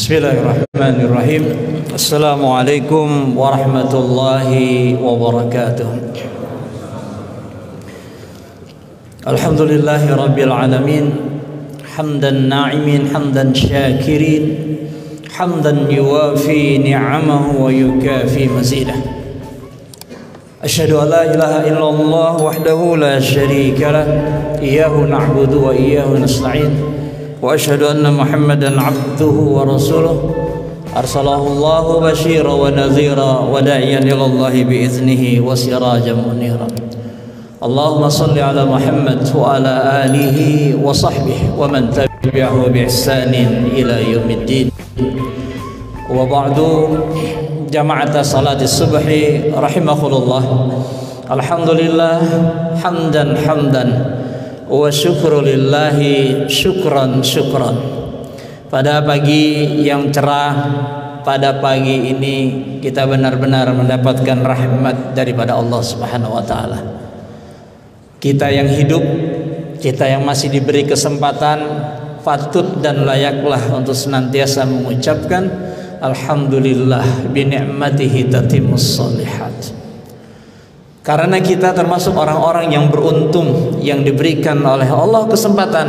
Bismillahirrahmanirrahim. Assalamualaikum warahmatullahi wabarakatuh. Alhamdulillahi rabbil alamin. Hamdan na'imin, hamdan syakirin, hamdan yuwafi ni'amahu wa yukafi mazidah. Asyhadu an la ilaha illallah wahdahu la syarika lah, iyyahu na'budu wa iyyahu nasta'in. وأشهد أن محمدا عبده ورسوله أرسله الله بشيرا ونذيرا وداعيا إلى الله بإذنه وسراجا منيرا. اللهم صل على محمد وعلى آله وصحبه ومن تبعه بإحسان إلى يوم الدين. وبعد جماعة صلاة الصبح رحمه الله. الحمد لله حمدا حمدا wa syukrulillahi syukran syukran. Pada pagi yang cerah, pada pagi ini kita benar-benar mendapatkan rahmat daripada Allah Subhanahu wa taala. Kita yang hidup, kita yang masih diberi kesempatan, patut dan layaklah untuk senantiasa mengucapkan alhamdulillah bi ni'matihi tatimmus shalihat. Karena kita termasuk orang-orang yang beruntung, yang diberikan oleh Allah kesempatan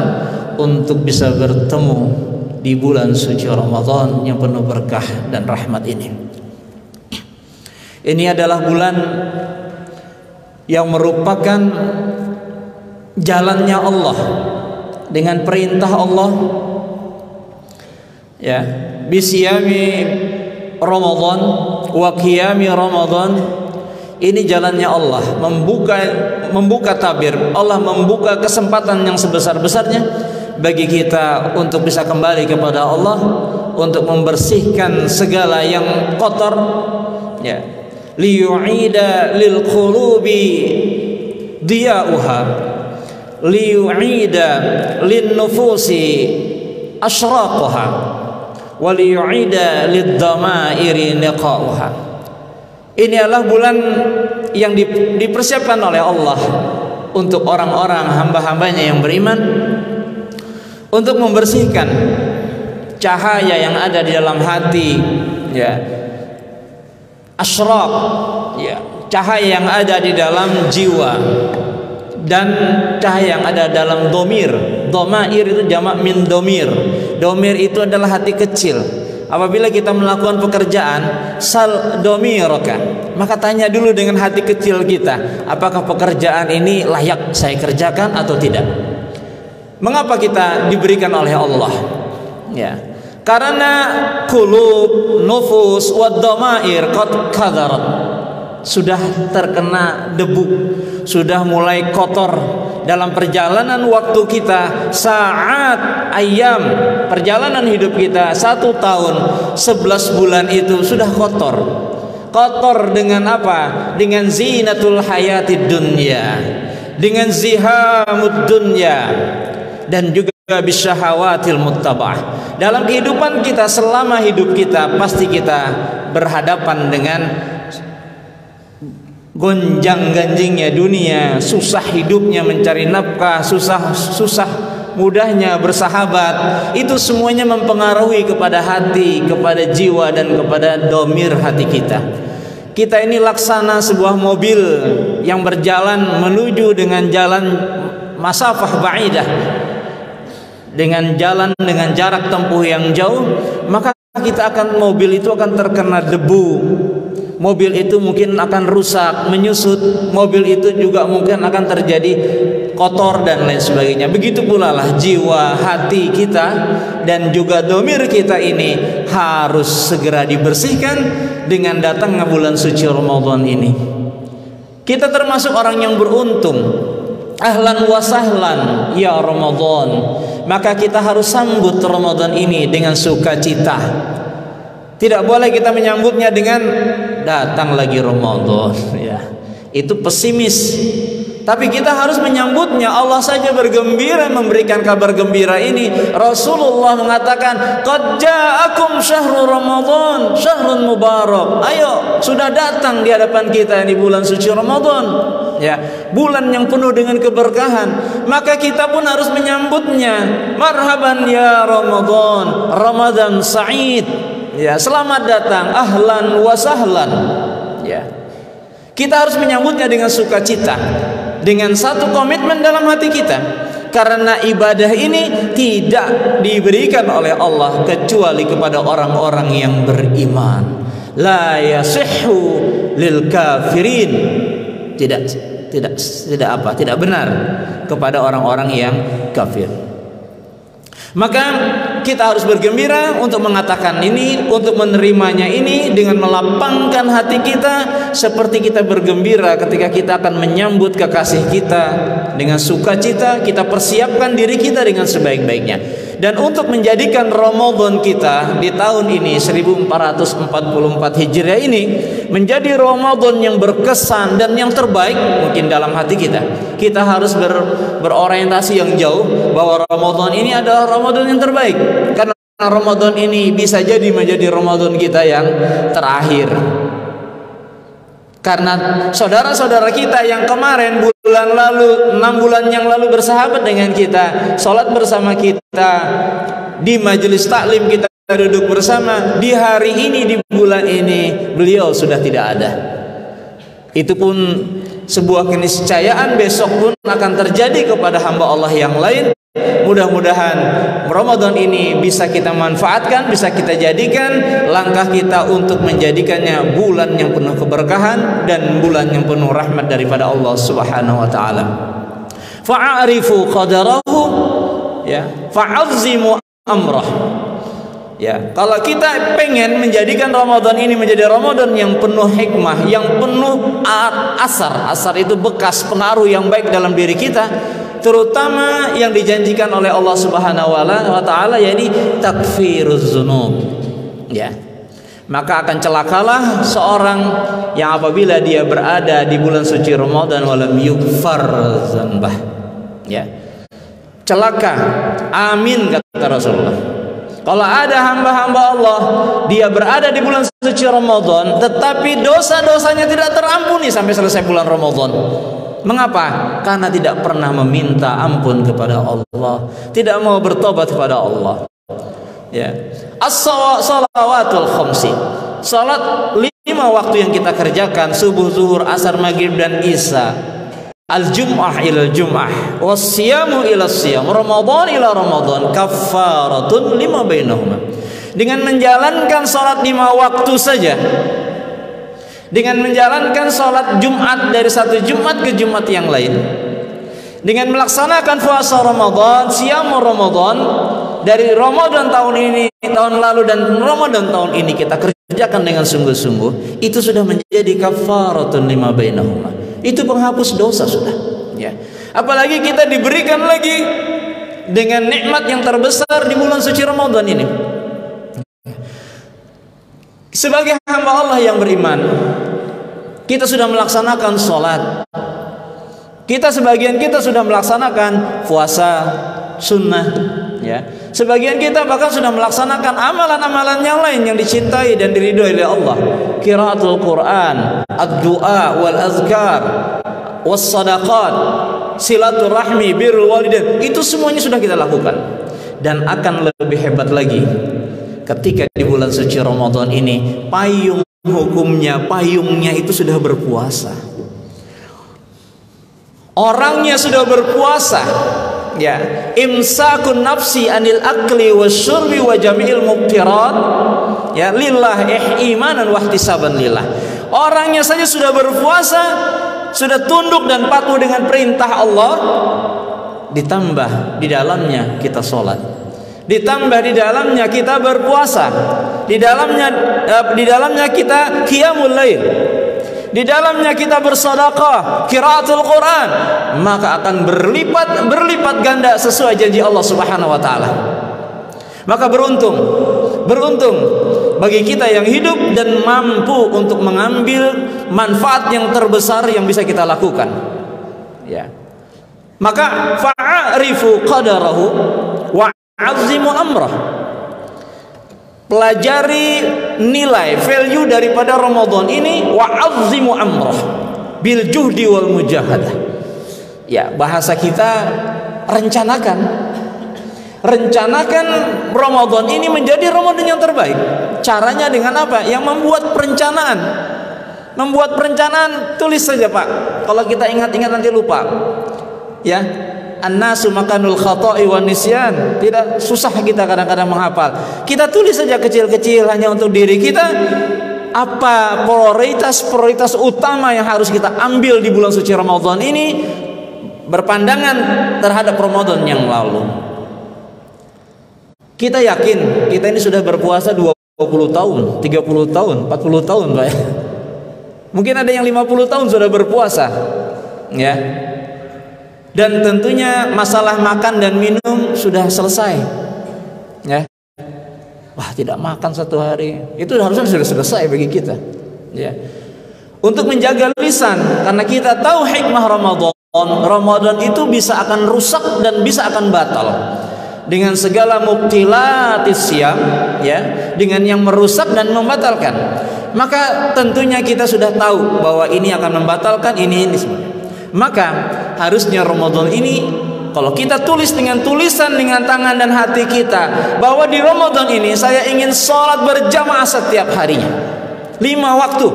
untuk bisa bertemu di bulan suci Ramadan yang penuh berkah dan rahmat ini. Ini adalah bulan yang merupakan jalannya Allah dengan perintah Allah, ya, bisiyami Ramadan wa qiyami Ramadan. Ini jalannya Allah, membuka tabir. Allah membuka kesempatan yang sebesar-besarnya bagi kita untuk bisa kembali kepada Allah, untuk membersihkan segala yang kotor, ya. Liyu'ida lil qulubi diya'uha, liyu'ida lin nufusi asyraqaha, wa liyu'ida lid dhamairi niqa'uha. Ini adalah bulan yang dipersiapkan oleh Allah untuk orang-orang hamba-hambanya yang beriman, untuk membersihkan cahaya yang ada di dalam hati, ya, asyraq, ya, cahaya yang ada di dalam jiwa, dan cahaya yang ada dalam domir. Domair itu jamak min domir. Domir itu adalah hati kecil. Apabila kita melakukan pekerjaan, sal domiraka, maka tanya dulu dengan hati kecil kita, apakah pekerjaan ini layak saya kerjakan atau tidak? Mengapa kita diberikan oleh Allah? Ya, karena qulub, nufus, wad dhamair qad kadarat, sudah terkena debu, sudah mulai kotor. Dalam perjalanan waktu kita, saat, ayam, perjalanan hidup kita 1 tahun 11 bulan itu sudah kotor. Kotor dengan apa? Dengan zinatul hayatid dunya, dengan zihamud dunya, dan juga bisyahawatil muttabah. Dalam kehidupan kita, selama hidup kita, pasti kita berhadapan dengan gonjang-ganjingnya dunia, susah hidupnya mencari nafkah, susah mudahnya bersahabat. Itu semuanya mempengaruhi kepada hati, kepada jiwa, dan kepada domir hati kita. Kita ini laksana sebuah mobil yang berjalan menuju dengan jalan masafah ba'idah, dengan jalan dengan jarak tempuh yang jauh, maka mobil itu akan terkena debu. Mobil itu mungkin akan rusak, menyusut. Mobil itu juga mungkin akan terjadi kotor dan lain sebagainya. Begitu pula lah jiwa, hati kita, dan juga domir kita ini harus segera dibersihkan dengan datangnya bulan suci Ramadan ini. Kita termasuk orang yang beruntung. Ahlan wa sahlan ya Ramadan. Maka kita harus sambut Ramadan ini dengan sukacita. Tidak boleh kita menyambutnya dengan datang lagi Ramadan, ya. Itu pesimis. Tapi kita harus menyambutnya. Allah saja bergembira memberikan kabar gembira ini. Rasulullah mengatakan, "Qad ja'akum syahrul Ramadan, syahrun mubarak." Ayo, sudah datang di hadapan kita di bulan suci Ramadan. Ya, bulan yang penuh dengan keberkahan. Maka kita pun harus menyambutnya. Marhaban ya Ramadan, Ramadan sa'id. Ya, selamat datang, ahlan wa sahlan. Ya. Kita harus menyambutnya dengan sukacita, dengan satu komitmen dalam hati kita, karena ibadah ini tidak diberikan oleh Allah kecuali kepada orang-orang yang beriman. La yasihhu lil kafirin. Tidak benar kepada orang-orang yang kafir. Maka kita harus bergembira untuk mengatakan ini, untuk menerimanya ini dengan melapangkan hati kita, seperti kita bergembira ketika kita akan menyambut kekasih kita dengan sukacita. Kita persiapkan diri kita dengan sebaik-baiknya. Dan untuk menjadikan Ramadan kita di tahun ini 1444 Hijriah ini menjadi Ramadan yang berkesan dan yang terbaik mungkin dalam hati kita, kita harus berorientasi yang jauh bahwa Ramadan ini adalah Ramadan yang terbaik. Karena Ramadan ini bisa jadi menjadi Ramadan kita yang terakhir. Karena saudara-saudara kita yang kemarin bulan lalu, 6 bulan yang lalu bersahabat dengan kita, sholat bersama kita, di majelis taklim kita duduk bersama, di hari ini, di bulan ini beliau sudah tidak ada. Itu pun sebuah keniscayaan besok pun akan terjadi kepada hamba Allah yang lain. Mudah-mudahan Ramadan ini bisa kita manfaatkan, bisa kita jadikan langkah kita untuk menjadikannya bulan yang penuh keberkahan dan bulan yang penuh rahmat daripada Allah Subhanahu wa taala. Fa'arifu qadarahu, ya, fa'azzimu amrah. Ya, kalau kita pengen menjadikan Ramadan ini menjadi Ramadan yang penuh hikmah, yang penuh asar itu bekas pengaruh yang baik dalam diri kita, terutama yang dijanjikan oleh Allah Subhanahu wa taala, yakni takfiruz dzunub. Ya. Maka akan celakalah seorang yang apabila dia berada di bulan suci Ramadan walam yughfar dzanbah. Ya. Celaka. Amin kata Rasulullah. Kalau ada hamba-hamba Allah, dia berada di bulan suci Ramadan, tetapi dosa-dosanya tidak terampuni sampai selesai bulan Ramadan. Mengapa? Karena tidak pernah meminta ampun kepada Allah, tidak mau bertobat kepada Allah. Ya. As-salawatul khamsi. Salat 5 waktu yang kita kerjakan, subuh, zuhur, asar, maghrib dan isya. Al-jum'ah ila al-jum'ah, was-siyamu ila as-siyam, Ramadan ila Ramadan, kaffaratun lima bainahuma. Dengan menjalankan salat 5 waktu saja, dengan menjalankan salat Jumat dari satu Jumat ke Jumat yang lain, dengan melaksanakan puasa Ramadan, siyam Ramadan dari Ramadan tahun ini, tahun lalu dan Ramadan tahun ini kita kerjakan dengan sungguh-sungguh, itu sudah menjadi kaffaratun lima bainahuma. Itu penghapus dosa sudah. Ya. Apalagi kita diberikan lagi dengan nikmat yang terbesar di bulan suci Ramadan ini. Sebagai hamba Allah yang beriman, kita sudah melaksanakan sholat, sebagian kita sudah melaksanakan puasa sunnah, ya. Sebagian kita bahkan sudah melaksanakan amalan-amalan yang lain yang dicintai dan diridhoi oleh Allah. Qiraatul Quran, ad-du'a wal azkar, was sadaqat, silaturahmi, birrul walidain, itu semuanya sudah kita lakukan. Dan akan lebih hebat lagi ketika di bulan suci Ramadan ini payungnya itu sudah berpuasa. Orangnya sudah berpuasa. Ya, imsakun nafsi anil akli wasyurbi wa jami'il mubtirat, ya, lillah imanan wa ihtisaban lillah. Orangnya saja sudah berpuasa, sudah tunduk dan patuh dengan perintah Allah, ditambah di dalamnya kita sholat, ditambah di dalamnya kita berpuasa, di dalamnya kita qiyamul lail, di dalamnya kita bersedekah, qiraatul Quran, maka akan berlipat ganda sesuai janji Allah Subhanahu wa taala. Maka beruntung bagi kita yang hidup dan mampu untuk mengambil manfaat yang terbesar yang bisa kita lakukan. Ya. Maka fa'arifu qadarahu wa'azzimu amrah. Pelajari nilai, value daripada Ramadan ini, wa'azzimu amrah bil juhdi wal mujahadah. Ya, bahasa kita rencanakan Ramadan ini menjadi Ramadan yang terbaik. Caranya dengan apa? Yang membuat perencanaan, tulis saja Pak. Kalau kita ingat-ingat nanti lupa. Ya, an-nasu makanul khata'i wan nisyan. Tidak susah kita kadang-kadang menghafal. Kita tulis saja kecil-kecil hanya untuk diri kita. Apa prioritas utama yang harus kita ambil di bulan suci Ramadan ini, berpandangan terhadap Ramadan yang lalu. Kita yakin kita ini sudah berpuasa 20 tahun, 30 tahun, 40 tahun Pak. Mungkin ada yang 50 tahun sudah berpuasa. Ya. Dan tentunya masalah makan dan minum sudah selesai. Ya. Wah, tidak makan satu hari, itu harusnya sudah selesai bagi kita. Ya. Untuk menjaga lisan, karena kita tahu hikmah Ramadan itu bisa akan rusak dan bisa akan batal. Dengan segala mubtilatis siyam, ya, dengan yang merusak dan membatalkan. Maka tentunya kita sudah tahu bahwa ini akan membatalkan ini semua. Maka harusnya Ramadan ini, kalau kita tulis dengan tulisan dengan tangan dan hati kita, bahwa di Ramadan ini saya ingin sholat berjamaah setiap harinya 5 waktu.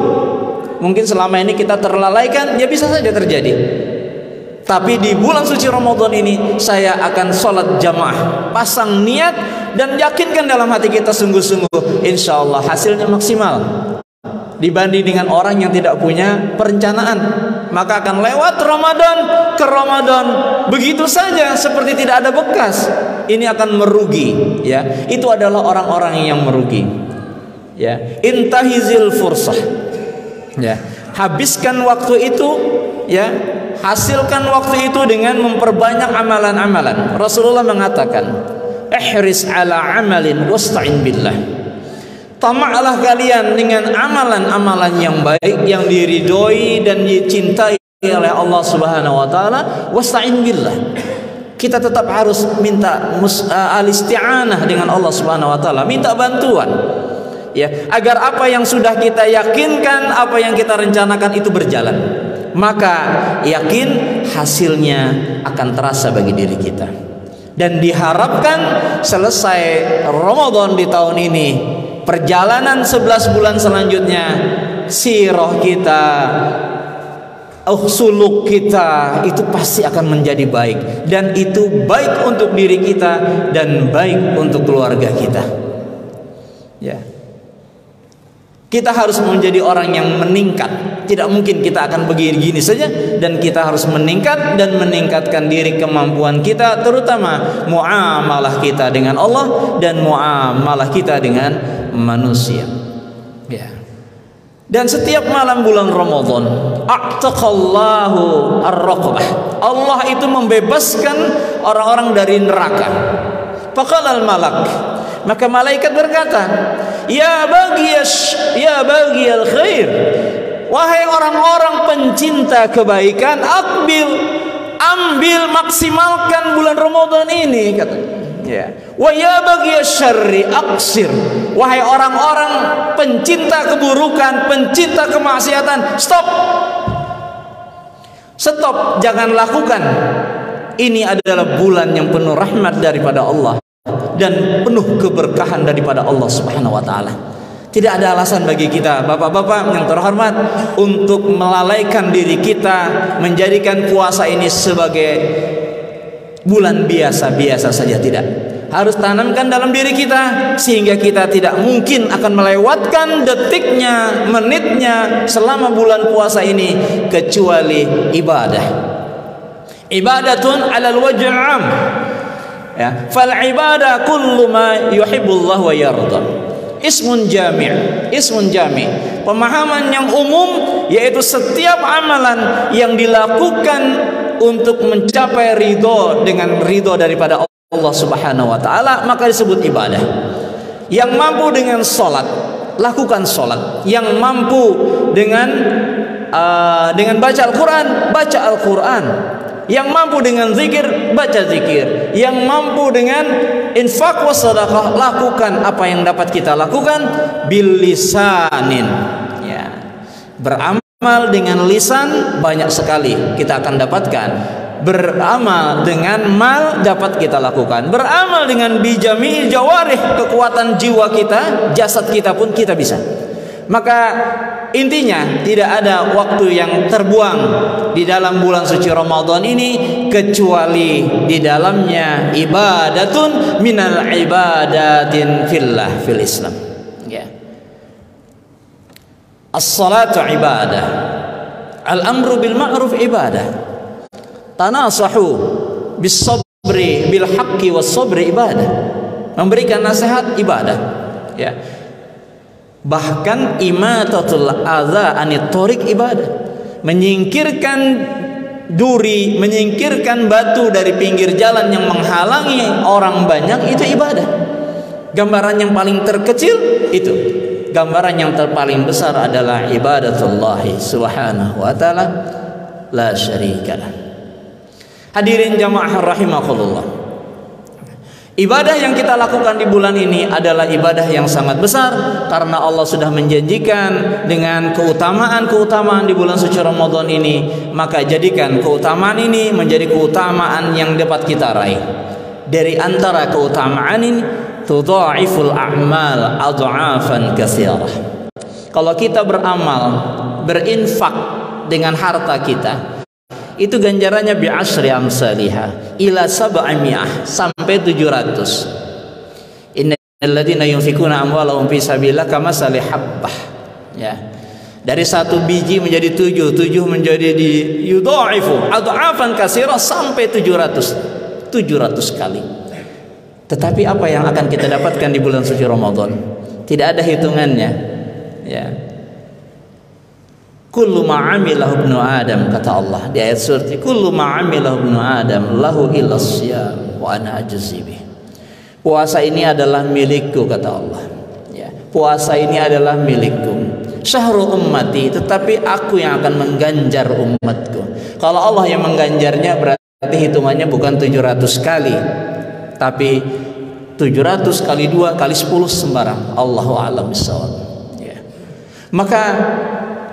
Mungkin selama ini kita terlalaikan, ya bisa saja terjadi. Tapi di bulan suci Ramadan ini saya akan sholat jamaah. Pasang niat dan yakinkan dalam hati kita sungguh-sungguh, insya Allah hasilnya maksimal dibanding dengan orang yang tidak punya perencanaan. Maka akan lewat Ramadan ke Ramadan begitu saja seperti tidak ada bekas. Ini akan merugi, ya. Itu adalah orang-orang yang merugi. Ya, intahizil fursah. Ya, habiskan waktu itu, ya. Hasilkan waktu itu dengan memperbanyak amalan-amalan. Rasulullah mengatakan, ihris ala amalin wasta'in billah. Tamaklah kalian dengan amalan-amalan yang baik, yang diridhoi dan dicintai oleh Allah Subhanahu wa taala. Wasta'in billah. Kita tetap harus minta al-isti'anah dengan Allah Subhanahu wa taala, minta bantuan. Ya, agar apa yang sudah kita yakinkan, apa yang kita rencanakan itu berjalan. Maka yakin hasilnya akan terasa bagi diri kita. Dan diharapkan selesai Ramadan di tahun ini, perjalanan 11 bulan selanjutnya, sirah kita, suluk kita itu pasti akan menjadi baik. Dan itu baik untuk diri kita dan baik untuk keluarga kita. Ya. Kita harus menjadi orang yang meningkat. Tidak mungkin kita akan begini-gini saja. Dan kita harus meningkat dan meningkatkan diri, kemampuan kita, terutama muamalah kita dengan Allah dan muamalah kita dengan manusia. Ya. Dan setiap malam bulan Ramadan, a'taqallahu ar-raqabah. Allah itu membebaskan orang-orang dari neraka. Faqala al-malak, maka malaikat berkata, ya bagiyal khair, wahai orang-orang pencinta kebaikan, ambil maksimalkan bulan Ramadan ini, kata. Ya. Wa ya bagiyasy syarri aqsir, wahai orang-orang pencinta keburukan, pencinta kemaksiatan, stop, jangan lakukan. Ini adalah bulan yang penuh rahmat daripada Allah dan penuh keberkahan daripada Allah Subhanahu wa taala. Tidak ada alasan bagi kita, bapak-bapak yang terhormat, untuk melalaikan diri kita, menjadikan puasa ini sebagai bulan biasa-biasa saja. Tidak. Harus tanamkan dalam diri kita sehingga kita tidak mungkin akan melewatkan detiknya, menitnya selama bulan puasa ini kecuali ibadah. Ibadatun 'alal wajhil 'am. Ya, fal ibadah kullu ma yuhibbullah wa yarda. Ismun jami'. Pemahaman yang umum yaitu setiap amalan yang dilakukan untuk mencapai ridho, dengan ridho daripada Allah Subhanahu wa taala, maka disebut ibadah. Yang mampu dengan salat, lakukan salat. Yang mampu dengan baca Al-Qur'an, baca Al-Qur'an. Yang mampu dengan zikir, baca zikir. Yang mampu dengan infak wa sedekah, lakukan apa yang dapat kita lakukan bil lisanin. Ya. Beramal dengan lisan banyak sekali kita akan dapatkan. Beramal dengan mal dapat kita lakukan. Beramal dengan bijami jawarih, kekuatan jiwa kita, jasad kita pun kita bisa. Maka intinya tidak ada waktu yang terbuang di dalam bulan suci Ramadan ini kecuali di dalamnya ibadatun minal ibadatin fillah fil Islam. Ya. As-salatu ibadah. Al-amru bil ma'ruf ibadah. Tanasahu bis sabri bil haqqi was sabri ibadah. Memberikan nasihat ibadah. Ya. Bahkan imatatul adza anit thoriq ibadah. Menyingkirkan duri, menyingkirkan batu dari pinggir jalan yang menghalangi orang banyak itu ibadah. Gambaran yang paling terkecil itu. Gambaran yang paling besar adalah ibadatullah subhanahu wa ta'ala la syarikalah. Hadirin jamaah rahimakumullah. Ibadah yang kita lakukan di bulan ini adalah ibadah yang sangat besar karena Allah sudah menjanjikan dengan keutamaan-keutamaan di bulan suci Ramadan ini. Maka jadikan keutamaan ini menjadi keutamaan yang dapat kita raih. Dari antara keutamaan ini, tudha'iful a'mal adha'afan katsirah. Kalau kita beramal, berinfak dengan harta kita, itu ganjarannya bi asri amsalihah ila 700 sampai 700. Innal ladzina yunfikuna amwalahum fi sabilillah kamasali habbah. Ya. Dari satu biji menjadi 7 menjadi di yudha'ifu adha'afan katsirah sampai 700 kali. Tetapi apa yang akan kita dapatkan di bulan suci Ramadan tidak ada hitungannya. Ya. Kullu ma'amilahu ibnu Adam, kata Allah di ayat surat, kullu ma'amilahu ibnu Adam lahu illa siyam wa ana ajzi bih. Puasa ini adalah milikku, kata Allah. Ya, puasa ini adalah milikku. Syahrul ummati, tetapi aku yang akan mengganjar umatku. Kalau Allah yang mengganjarnya berarti hitungannya bukan 700 kali, tapi 700 kali 2 kali 10 sembarang. Allahu a'lam bishawab. Ya. Maka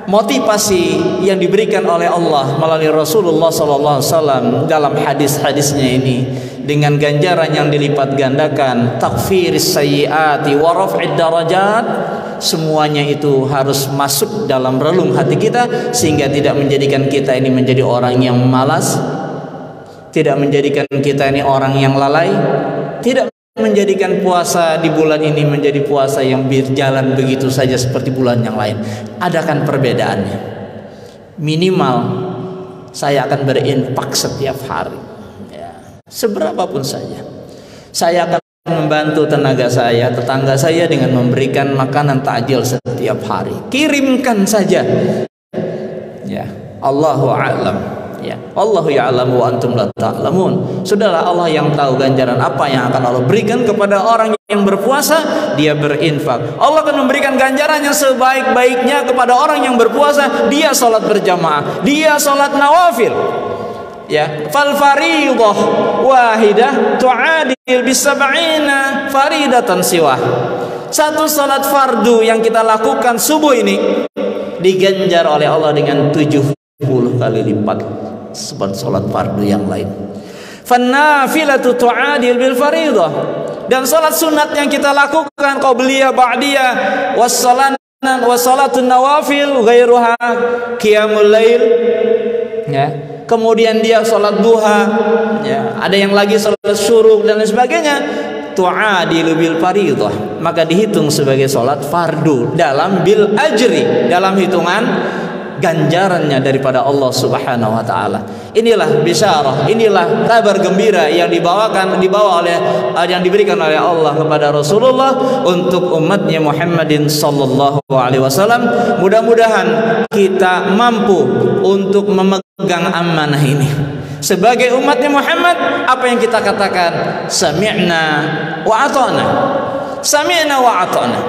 motivasi yang diberikan oleh Allah melalui Rasulullah SAW dalam hadis-hadisnya ini dengan ganjaran yang dilipat gandakan, takfiris sayyiati wa raf'id darajat, semuanya itu harus masuk dalam relung hati kita sehingga tidak menjadikan kita ini menjadi orang yang malas, tidak menjadikan kita ini orang yang lalai, tidak menjadikan puasa di bulan ini menjadi puasa yang berjalan begitu saja seperti bulan yang lain. Adakan perbedaannya. Minimal saya akan berinfak setiap hari, ya, seberapapun saja. Saya akan membantu tenaga saya, tetangga saya dengan memberikan makanan takjil setiap hari. Kirimkan saja. Ya, Allahu a'lam. Ya, Allahu ya'lamu wa antum la ta'lamun. Sudahlah, Allah yang tahu ganjaran apa yang akan Allah berikan kepada orang yang berpuasa, dia berinfak. Allah akan memberikan ganjaran yang sebaik-baiknya kepada orang yang berpuasa, dia salat berjamaah, dia salat nawafil. Ya, fal fariidah wahidah tu'adil bis sab'ina faridatan siwah. Satu salat fardu yang kita lakukan subuh ini diganjar oleh Allah dengan 70 kali lipat seperti salat fardu yang lain. Fannafilatu tu'adil bil fariidah. Dan salat sunat yang kita lakukan qabliyah ba'diyah wassalatun nawafil ghairuha qiyamul lail, ya. Kemudian dia salat duha, ya. Ada yang lagi salat syuruk dan lain sebagainya, tu'adilu bil fariidah, maka dihitung sebagai salat fardu dalam bil ajri, dalam hitungan ganjarannya daripada Allah Subhanahu wa taala. Inilah bisyarah, inilah kabar gembira yang dibawa oleh yang diberikan oleh Allah kepada Rasulullah untuk umatnya Muhammadin sallallahu alaihi wasallam. Mudah-mudahan kita mampu untuk memegang amanah ini. Sebagai umatnya Muhammad, apa yang kita katakan? Sami'na wa ata'na. Sami'na wa ata'na.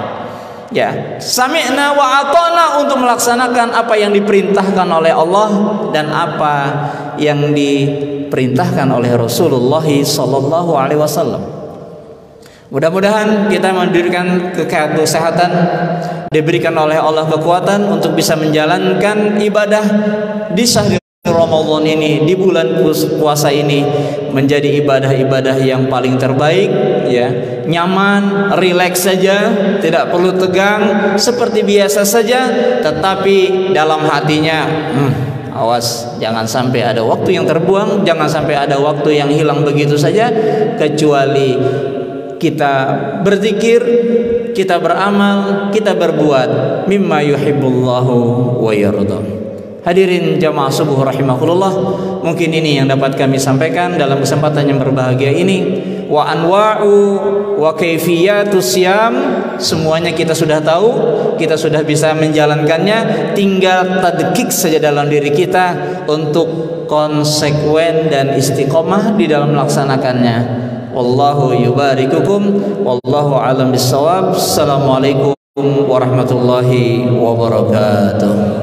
Ya, sami'na wa ata'na untuk melaksanakan apa yang diperintahkan oleh Allah dan apa yang diperintahkan oleh Rasulullah sallallahu alaihi wasallam. Mudah-mudahan kita mendirikan kesehatan, diberikan oleh Allah kekuatan untuk bisa menjalankan ibadah di sahur Ramadan ini, di bulan puasa ini, menjadi ibadah-ibadah yang paling terbaik, ya, nyaman, rileks saja, tidak perlu tegang, seperti biasa saja, tetapi dalam hatinya awas, jangan sampai ada waktu yang terbuang, jangan sampai ada waktu yang hilang begitu saja, kecuali kita berzikir, kita beramal, kita berbuat mimma yuhibbullahu wa yarda. Hadirin jamaah subuh rahimakumullah, mungkin ini yang dapat kami sampaikan dalam kesempatan yang berbahagia ini. Wa anwa'u wa kaifiyatus siyam, semuanya kita sudah tahu, kita sudah bisa menjalankannya, tinggal tadqiq saja dalam diri kita untuk konsekuen dan istiqomah di dalam melaksanakannya. Wallahu yubarikukum, wallahu a'lam bissawab. Assalamualaikum warahmatullahi wabarakatuh.